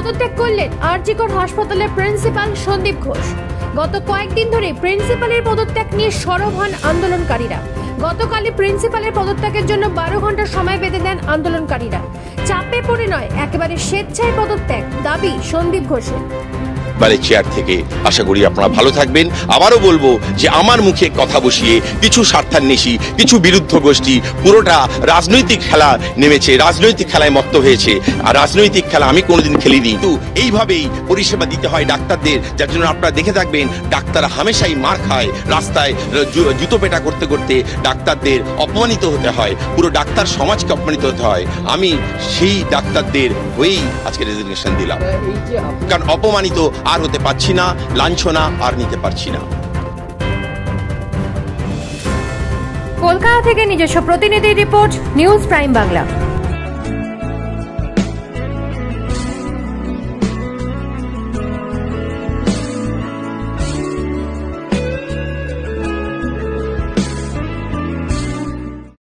পদত্যাগ করলেন জি কর হাসপাতালের প্রিন্সিপাল সন্দীপ ঘোষ। গত কয়েকদিন ধরে প্রিন্সিপালের পদত্যাগ নিয়ে সরব হন আন্দোলনকারীরা। গতকালই প্রিন্সিপালের পদত্যাগের জন্য 12 ঘন্টা সময় বেঁধে দেন আন্দোলনকারীরা। চাপে পড়ে নয়, একেবারে স্বেচ্ছায় পদত্যাগ দাবি সন্দীপ ঘোষের। চেয়ার থেকে আশা করি আপনারা ভালো থাকবেন। আবারও বলবো যে আমার মুখে কথা বসিয়ে কিছু স্বার্থান্বেষী, কিছু বিরুদ্ধ গোষ্ঠী পুরোটা রাজনৈতিক খেলা নেমেছে, রাজনৈতিক খেলায় মত্ত হয়েছে। আর রাজনৈতিক খেলা আমি কোনোদিন খেলিনি, কিন্তু এইভাবেই পরিষেবা দিতে হয় ডাক্তারদের, যার জন্য আপনারা দেখে থাকবেন ডাক্তার হামেশাই মার খায়, রাস্তায় জুতো পেটা করতে করতে ডাক্তারদের অপমানিত হতে হয়, পুরো ডাক্তার সমাজকে অপমানিত হতে হয়। আমি সেই ডাক্তারদের হয়েই আজকে রেজিগনেশন দিলাম, কারণ অপমানিত আর হতে পারছি না, লাঞ্ছনা আর নিতে পারছি না। কলকাতা থেকে নিজস্ব প্রতিনিধি রিপোর্ট, নিউজ প্রাইম বাংলা।